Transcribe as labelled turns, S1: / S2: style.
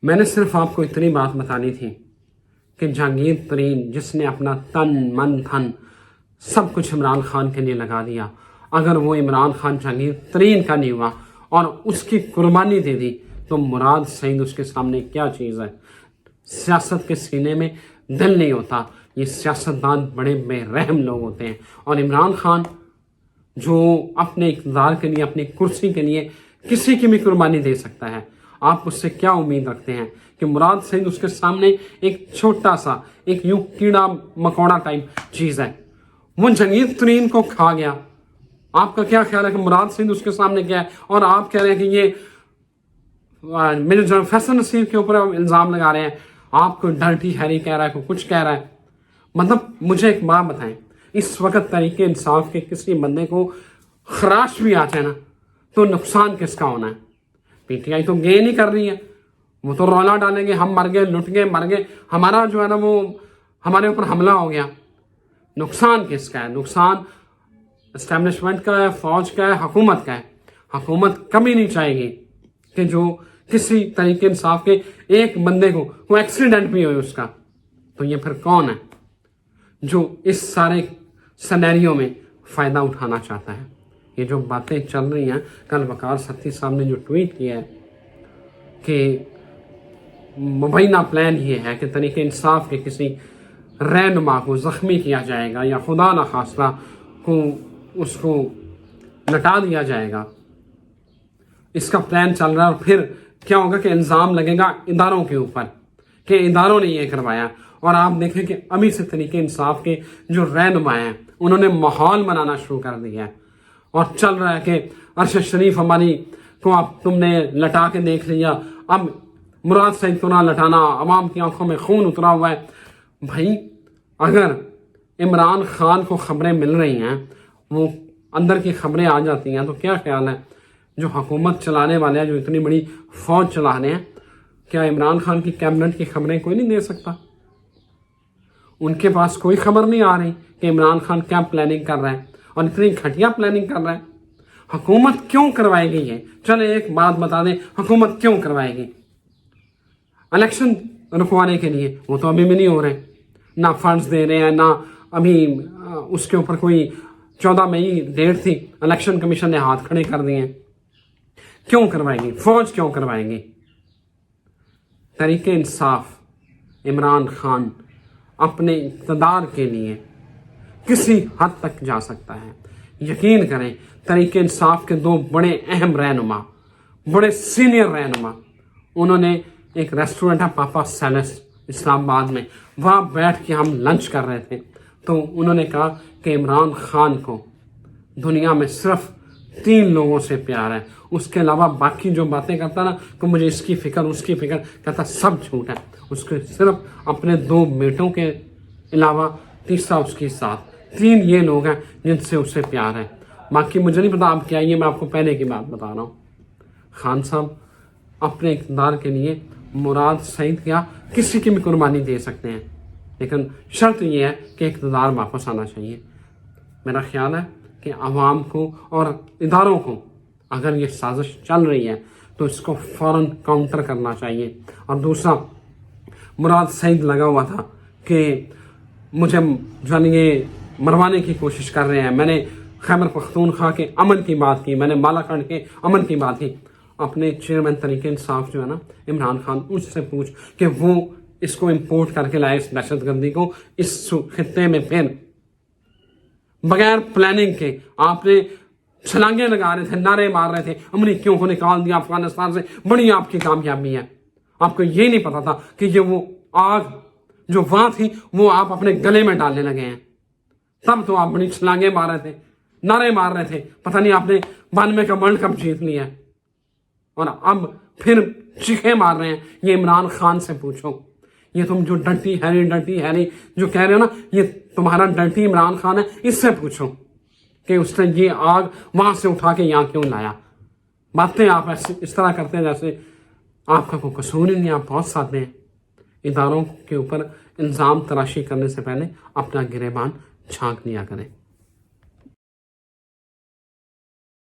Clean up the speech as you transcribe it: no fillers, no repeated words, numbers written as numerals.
S1: मैंने सिर्फ आपको इतनी बात बतानी थी कि जहांगीर तरीन जिसने अपना तन मन धन सब कुछ इमरान खान के लिए लगा दिया, अगर वो इमरान खान जहांगीर तरीन का नहीं हुआ और उसकी कुर्बानी दे दी तो मुराद सईद उसके सामने क्या चीज़ है। सियासत के सीने में दिल नहीं होता, ये सियासतदान बड़े बेरहम लोग होते हैं। और इमरान खान जो अपने इक़्तिदार के लिए, अपनी कुर्सी के लिए किसी की भी कुर्बानी दे सकता है, आप उससे क्या उम्मीद रखते हैं कि मुराद सईद उसके सामने एक छोटा सा, एक यूं कीड़ा मकोड़ा टाइप चीज़ है, वो जहांगीर तरीन को खा गया। आपका क्या ख्याल है कि मुराद सईद उसके सामने क्या है? और आप कह रहे हैं कि ये मेरे जो फैसल नसीर के ऊपर इल्ज़ाम लगा रहे हैं, आपको डर्टी हैरी कह रहा है, कोई कुछ कह रहा है। मतलब मुझे एक बात बताएं, इस वक्त तरीके इंसाफ के किसी बंदे को खराश भी आ जाए ना तो नुकसान किसका होना है? पीटीआई तो गेन नहीं कर रही है, वो तो रौला डालेंगे हम मर गए, लुट गए, मर गए, हमारा जो है ना वो हमारे ऊपर हमला हो गया। नुकसान किसका है? नुकसान एस्टेब्लिशमेंट का है, फौज का है, हुकूमत का है। हुकूमत कभी नहीं चाहेगी कि जो किसी तरीके इंसाफ के एक बंदे को वो एक्सीडेंट भी हो उसका, तो ये फिर कौन है जो इस सारे सिनेरियो में फ़ायदा उठाना चाहता है? ये जो बातें चल रही हैं, कल वकार सत्ती साहब ने जो ट्वीट किया है कि मुबैना प्लान ये है कि तरीके इंसाफ के किसी रहनुमा को ज़ख्मी किया जाएगा या खुदा न खास्ता को उसको लटा दिया जाएगा, इसका प्लान चल रहा है। और फिर क्या होगा कि इल्ज़ाम लगेगा इदारों के ऊपर कि इदारों ने ये करवाया। और आप देखें कि अभी से तरीके इंसाफ के जो रहनुमा हैं उन्होंने माहौल बनाना शुरू कर दिया है और चल रहा है कि अरशद शरीफ हमारी को आप तुमने लटा के देख लिया, अब मुराद सईद को ना लटाना, अवाम की आंखों में खून उतरा हुआ है। भाई अगर इमरान खान को खबरें मिल रही हैं, वो अंदर की खबरें आ जाती हैं, तो क्या ख्याल है जो हुकूमत चलाने वाले हैं, जो इतनी बड़ी फौज चला रहे हैं, क्या इमरान खान की कैबिनेट की खबरें कोई नहीं दे सकता? उनके पास कोई खबर नहीं आ रही कि इमरान खान क्या प्लानिंग कर रहा है और इतनी घटिया प्लानिंग कर रहा है। हुकूमत क्यों करवाएगी ये? चले एक बात बता दें, हुकूमत क्यों करवाएगी? इलेक्शन रुकवाने के लिए। वो तो अभी भी नहीं हो रहे, ना फंड्स दे रहे हैं, ना अभी उसके ऊपर कोई 14 मई डेट थी, इलेक्शन कमीशन ने हाथ खड़े कर दिए। क्यों करवाएगी? फौज क्यों करवाएगी? तरीके इंसाफ इमरान खान अपने इक़्तिदार के लिए किसी हद तक जा सकता है। यकीन करें, तरीके इंसाफ के दो बड़े अहम रहनुमा, बड़े सीनियर रहनुमा, उन्होंने एक रेस्टोरेंट है पापा सैलस इस्लामाबाद में, वहाँ बैठ के हम लंच कर रहे थे, तो उन्होंने कहा कि इमरान खान को दुनिया में सिर्फ 3 लोगों से प्यार है, उसके अलावा बाकी जो बातें करता ना कि मुझे इसकी फिक्र, उसकी फिक्र, कहता सब झूठ है। उसके सिर्फ अपने 2 बेटों के अलावा तीसरा उसके साथ, 3 ये लोग हैं जिनसे उसे प्यार है। बाकी मुझे नहीं पता आप क्या, ये मैं आपको पहले की बात बता रहा हूँ। खान साहब अपने इक़्तिदार के लिए मुराद सईद क्या किसी की भी कुर्बानी दे सकते हैं, लेकिन शर्त यह है कि इक़्तिदार वापस आना चाहिए। मेरा ख्याल है कि आवाम को और इदारों को अगर ये साजिश चल रही है तो इसको फ़ौरन काउंटर करना चाहिए। और दूसरा, मुराद सईद लगा हुआ था कि मुझे जो ये मरवाने की कोशिश कर रहे हैं। मैंने खैबर पख्तूनख्वा के अमन की बात की, मैंने बालाखंड के अमन की बात की। अपने चेयरमैन तरीके इंसाफ जो है ना इमरान खान, उससे पूछ कि वो इसको इम्पोर्ट करके लाए, इस दहशतगर्दी को इस खित्ते में, फिर बगैर प्लानिंग के आपने छलांगे लगा रहे थे, नारे मार रहे थे, हमने क्यों को निकाल दिया अफगानिस्तान से, बड़ी आपकी कामयाबी है। आपको ये नहीं पता था कि ये वो आग जो वहां थी वो आप अपने गले में डालने लगे हैं। तब तो आप बड़ी छलांगे मार रहे थे, नारे मार रहे थे, पता नहीं आपने 92 का वर्ल्ड कप जीत लिया है और अब फिर चीखे मार रहे हैं। ये इमरान खान से पूछो, ये तुम जो डर्टी हैरी जो कह रहे हो ना, ये तुम्हारा डर्टी इमरान खान है, इससे पूछो कि उसने ये आग वहां से उठा के यहाँ क्यों लाया। बातें आप ऐसे इस तरह करते हैं जैसे आपका कोई कसूर ही नहीं, आप बहुत सादे हैं। इदारों के ऊपर इल्ज़ाम तराशी करने से पहले अपना गिरेबान झांक लिया करें।